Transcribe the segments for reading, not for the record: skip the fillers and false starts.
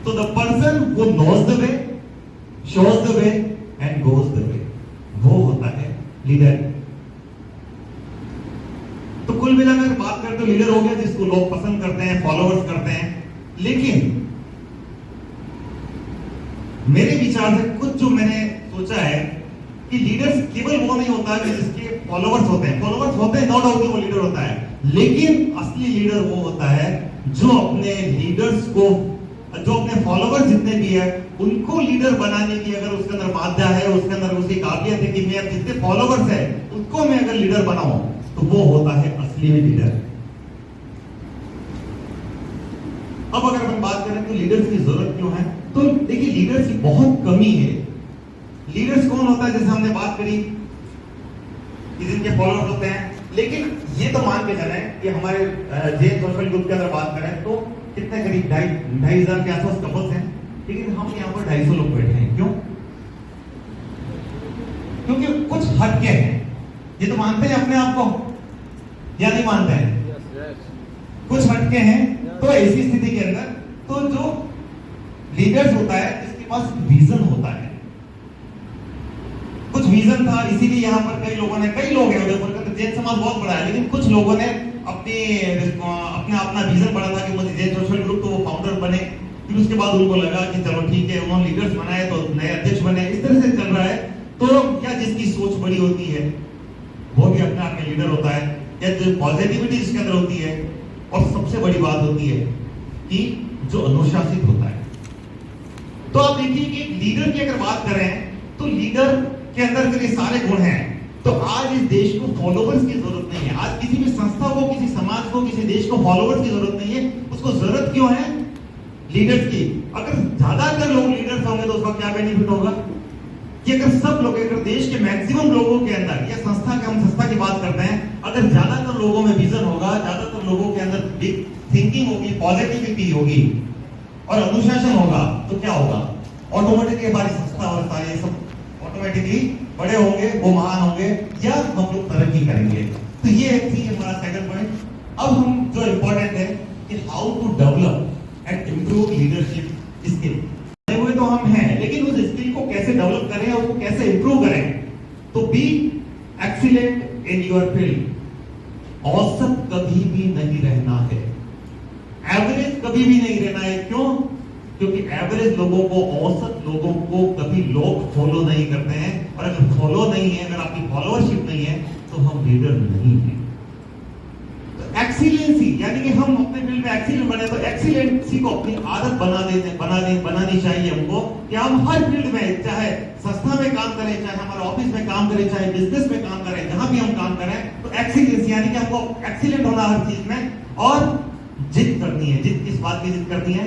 तो the person वो knows the way, shows the way and goes the way, वो होता है लीडर। तो कुल मिलाकर बात करते हो लीडर हो गया जिसको लोग पसंद करते हैं, फॉलोअर्स करते हैं। लेकिन मेरे विचार से कुछ जो मैंने सोचा है कि लीडर्स केवल वो नहीं होता कि जिसके फॉलोअर्स होते हैं, फॉलोअर्स होते हैं, नो डाउट वो लीडर होता है, लेकिन असली लीडर वो होता है जो अपने लीडर्स को, जो अपने फॉलोअर्स जितने भी है उनको लीडर बनाने की अगर उसके अंदर माध्या है, उसके अंदर उसकी काबिलियत है कि मैं जितने फॉलोअर्स है उनको मैं अगर लीडर बनाऊं तो वो होता है असली लीडर। अब अगर हम बात करें तो लीडर्स की जरूरत क्यों है, तो देखिए लीडर्स की बहुत कमी है। लीडर्स कौन होता है, जैसे हमने बात करी कि जिनके फॉलोअर्स होते हैं, लेकिन ये तो मान के चले कि हमारे जैन सोशल ग्रुप के अंदर बात करें तो कितने करीब 2,500 के आसपास कपल्स हैं, लेकिन हम यहाँ पर 250 लोग बैठे हैं। क्यों? क्योंकि कुछ हटके हैं। ये तो मानते हैं अपने आप को या नहीं मानते हैं? कुछ हटके हैं। तो ऐसी स्थिति के अंदर तो जो लीडर्स होता है इसके पास विजन होता है, कुछ विजन था, इसीलिए यहाँ पर कई लोगों ने, कई लोग हैं उधर पर, जैन समाज बहुत बड़ा है, लेकिन कुछ लोगों ने अपना विजन बड़ा था कि मुझे जैन सोशल ग्रुप, तो वो फाउंडर बने। फिर उसके बाद उनको लगा कि चलो ठीक है, उन्होंने लीडर्स बनाए तो नए अध्यक्ष बने, इस तरह से चल रहा है। तो क्या जिसकी सोच बड़ी होती है वो भी अपने आप में लीडर होता है, या जो पॉजिटिविटी जिसके अंदर होती है, और सबसे बड़ी बात होती है कि जो अनुशासित होता है। तो आप देखिए कि लीडर की अगर बात करें तो लीडर के अंदर के सारे गुण हैं। तो आज इस देश को फॉलोअर्स की जरूरत नहीं है, आज किसी भी संस्था को, किसी समाज को, किसी देश को फॉलोअर्स की जरूरत नहीं है। उसको जरूरत क्यों है? लीडर्स की। अगर ज्यादातर लोग लीडर्स होंगे तो उसका क्या बेनिफिट होगा कि अगर सब लोग, अगर देश के मैक्सिमम लोगों के अंदर, या संस्था के, हम संस्था की बात करते हैं, अगर ज्यादातर लोगों में विजन होगा, ज्यादातर लोगों के अंदर बिग थिंकिंग होगी, पॉजिटिविटी होगी और अनुशासन होगा, तो क्या होगा? ऑटोमेटिकली हमारी संस्था और सारे सब ऑटोमेटिकली बड़े होंगे, वो महान होंगे, या हम लोग तरक्की करेंगे। तो ये थी हमारा सेकंड पॉइंट। अब हम जो इंपॉर्टेंट है कि how to develop and improve leadership skill. हुए तो हम हैं, लेकिन उस स्किल को कैसे डेवलप करें और उसको कैसे इंप्रूव करें? तो be excellent in your field. औसत कभी भी नहीं रहना है, एवरेज कभी भी नहीं रहना है। क्यों? क्योंकि एवरेज लोगों को, औसत लोगों को कभी लोग फॉलो नहीं करते हैं, और अगर फॉलो नहीं है, अगर आपकी फॉलोअरशिप नहीं है, तो हम लीडर नहीं है। तो एक्सीलेंसी यानी कि हम अपने फील्ड में एक्सीलेंट बने, तो एक्सीलेंसी को अपनी आदत बनानी चाहिए हमको कि हम हर फील्ड में, चाहे संस्था में काम करें, चाहे हमारे ऑफिस में काम करें, चाहे बिजनेस में काम करें, जहां भी हम काम करें, तो एक्सीलेंसी यानी कि हमको एक्सीलेंट होना हर चीज में, और जिद करनी है। जिद किस बात की जिद करनी है?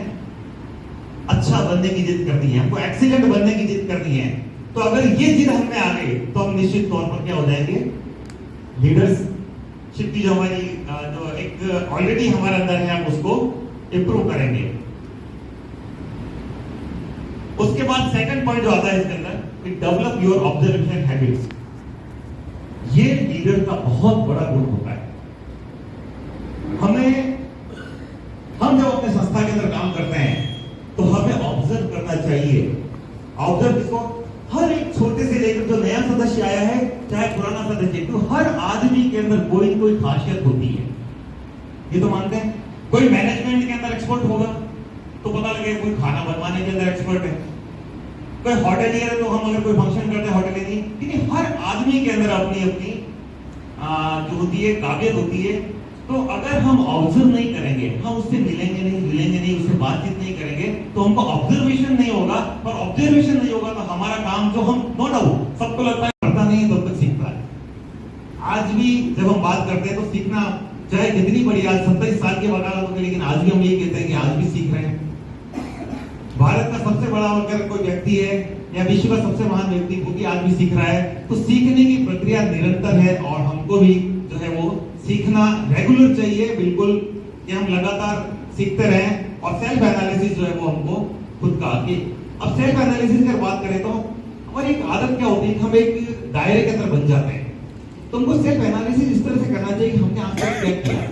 अच्छा बनने की जिद करनी है, हमको एक्सीलेंट बनने की जिद करनी है। तो अगर ये जिद हम में आ गई तो हम निश्चित तौर पर क्या हो जाएंगे? लीडरशिप की जो हमारी जो एक ऑलरेडी हमारे अंदर है, हम उसको इंप्रूव करेंगे। उसके बाद सेकंड पॉइंट जो आता है इसके अंदर, डेवलप योर ऑब्जर्वेशन हैबिट्स। ये लीडर का बहुत बड़ा गुण होता है। हम जब अपने संस्था के अंदर काम करते हैं तो हमें ऑब्जर्व करना चाहिए। ऑब्जर्व किसको? हर एक छोटे से लेकर जो नया सदस्य आया है, चाहे पुराना सदस्य, तो हर आदमी के अंदर कोई न कोई खासियत होती है। ये तो मानते हैं। कोई मैनेजमेंट के अंदर एक्सपर्ट होगा तो पता लगे कोई खाना बनवाने के अंदर एक्सपर्ट है, कोई होटलियर है तो हम अगर कोई फंक्शन करते हैं होटलियर, लेकिन हर आदमी के अंदर अपनी अपनी जो होती है काबिलियत होती है। तो अगर हम ऑब्जर्व नहीं करेंगे, हम उससे मिलेंगे नहीं, उससे बातचीत नहीं करेंगे, तो हमको ऑब्जर्वेशन नहीं होगा, और ऑब्जर्वेशन नहीं होगा तो हमारा काम जो हम, नो डाउट सबको लगता है पढ़ता नहीं तो तक सीखता है। आज भी जब हम बात करते हैं तो सीखना चाहे कितनी बड़ी, आज 27 साल के वकालत हो गए, लेकिन आज भी हम ये कहते हैं कि आज भी सीख रहे हैं। भारत का सबसे बड़ा अगर कोई व्यक्ति है या विश्व का सबसे महान व्यक्ति, वो भी आज भी सीख रहा है। तो सीखने की प्रक्रिया निरंतर है, और हमको भी जो है वो सीखना रेगुलर चाहिए, बिल्कुल, कि हम लगातार सीखते रहें। और सेल्फ एनालिसिस जो है वो हमको खुद का, कि अब सेल्फ एनालिसिस की बात करें तो हमारी एक आदत क्या होती है कि हम एक दायरे के अंदर बन जाते हैं। तो हमको सेल्फ एनालिसिस इस तरह से करना चाहिए कि हमने आज तक क्या किया।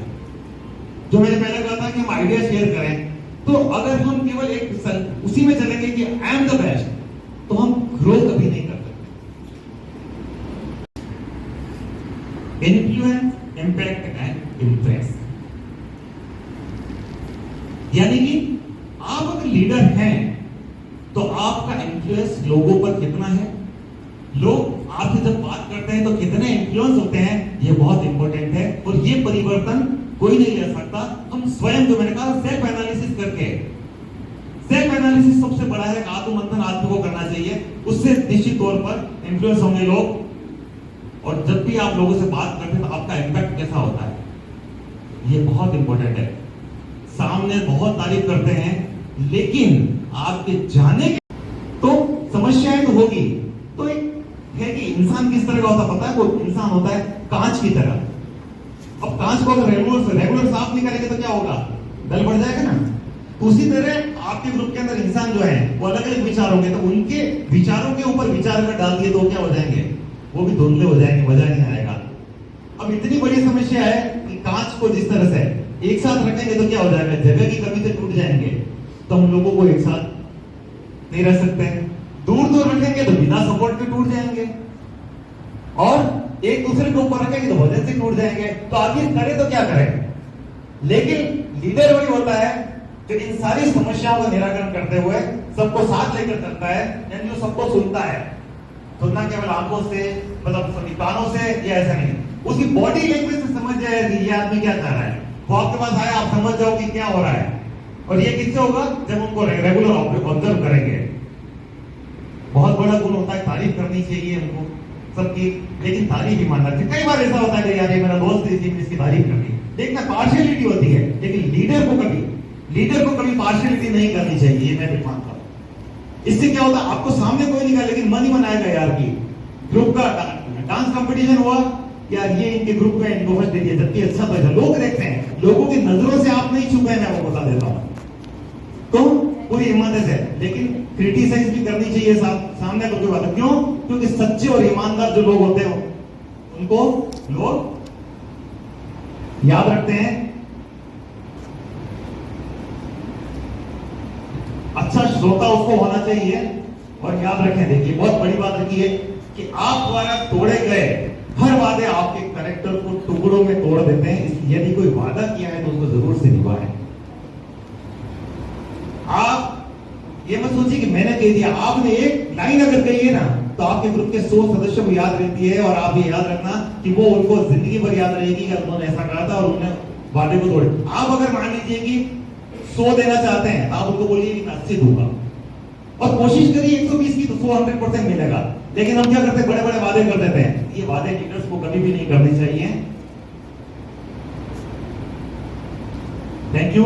जो मैंने पहले कहा था कि हम आइडिया शेयर करें, तो तो अगर हम केवल उसी में चलेंगे कि आई एम द बेस्ट, तो हम ग्रो कभी नहीं कर सकते। इन्फ्लुएंस, इंपैक्ट एंड इम्प्रेस, यानी कि आप अगर लीडर हैं तो आपका इन्फ्लुएंस लोगों पर कितना है, लोग आपसे जब बात करते हैं तो कितने इन्फ्लुएंस होते हैं, ये बहुत इंपॉर्टेंट है। और ये परिवर्तन कोई नहीं ले सकता, हम स्वयं, जो मैंने कहा सेल्फ एनालिसिस करके। सेल्फ एनालिसिस सबसे बड़ा है, आत्ममंथन आदमी को करना चाहिए, उससे निश्चित तौर पर इन्फ्लुएंस होंगे लोग। और जब भी आप लोगों से बात करते हैं तो आपका इंपैक्ट कैसा होता है, ये बहुत इंपॉर्टेंट है। सामने बहुत तारीफ करते हैं, लेकिन आपके जाने के तो समस्याएं तो होगी। तो एक है कि इंसान किस तरह का होता है पता है, वो इंसान होता है कांच की तरह। अब कांच को अगर रेगुलर साफ नहीं करेंगे तो क्या होगा, दल बढ़ जाएगा ना। तो उसी तरह आपके ग्रुप के अंदर इंसान जो है वो अलग अलग विचार होंगे, तो उनके विचारों के ऊपर विचार अगर डाल दिए तो क्या हो जाएंगे, वो भी धुंधले हो जाएंगे, मजा नहीं आएगा। अब इतनी बड़ी समस्या है कि कांच को जिस तरह से एक साथ रखेंगे तो क्या हो जाएगा, जगह की कमी से टूट जाएंगे, तो हम लोगों को एक साथ नहीं रह सकते हैं। दूर दूर रखेंगे तो बिना सपोर्ट के टूट जाएंगे, और एक दूसरे के ऊपर रखेंगे तो वजह से टूट जाएंगे। तो आखिर करें तो क्या करें। लेकिन लीडर वही होता है जो इन सारी समस्याओं का निराकरण करते हुए सबको साथ लेकर चलता है, यानी जो सबको सुनता है। सुनना केवल आंखों से, मतलब कानों से, या ऐसा नहीं, उसकी बॉडी लैंग्वेज से समझ जाए कि ये आदमी क्या चाह रहा है। वो आपके पास आया, आप समझ जाओ कि क्या हो रहा है। और ये किससे होगा, जब उनको रेगुलर ऑब्जर्व करेंगे। बहुत बड़ा गुण होता है, तारीफ करनी चाहिए उनको सबकी, लेकिन तारीफ ही मानना चाहिए। कई बार ऐसा होता है कि यार ये मेरा दोस्त है, इसकी तारीफ करनी, देखना पार्शियलिटी होती है। लेकिन लीडर को कभी पार्शियलिटी नहीं करनी चाहिए, ये मैं भी मानता हूं। इससे क्या होता है, आपको सामने कोई नहीं कहा, लेकिन मन ही बनाएगा यार की ग्रुप का डांस कंपटीशन हुआ, यार ये इनके ग्रुप में इनको फर्स्ट दे दिया, जबकि अच्छा तो लोग देखते हैं, लोगों की नजरों से आप नहीं छुपे, मैं वो बता देता हूं। तो पूरी हिम्मत से, लेकिन क्रिटिसाइज भी करनी चाहिए सामने को, कोई बात है। क्यों? क्योंकि सच्चे और ईमानदार जो लोग होते हैं उनको लोग याद रखते हैं। अच्छा श्रोता उसको होना चाहिए। और याद रखें, देखिए बहुत बड़ी बात रखी है कि आप द्वारा तोड़े गए हर वादे आपके कैरेक्टर को टुकड़ों में तोड़ देते हैं। यदि कोई वादा किया है तो उसको जरूर से निभाएं। आप ये मत सोचिए कि मैंने कह दिया, आपने एक लाइन अगर कही है ना, तो आपके ग्रुप के 100 सदस्यों को याद रहती है। और आप ये याद रखना कि वो उनको जिंदगी भर याद रहेगी कि उन्होंने ऐसा कहा था और उन्होंने वादे को तोड़े। आप अगर मान लीजिए कि 100 देना चाहते हैं, तो आप उनको बोलिए कि मैं 80 दूंगा, और कोशिश करिए 120 की, तो 100% मिलेगा। लेकिन हम क्या करते हैं, बड़े बड़े वादे कर देते हैं। ये वादे लीडर्स को कभी भी नहीं करने चाहिए। Thank you.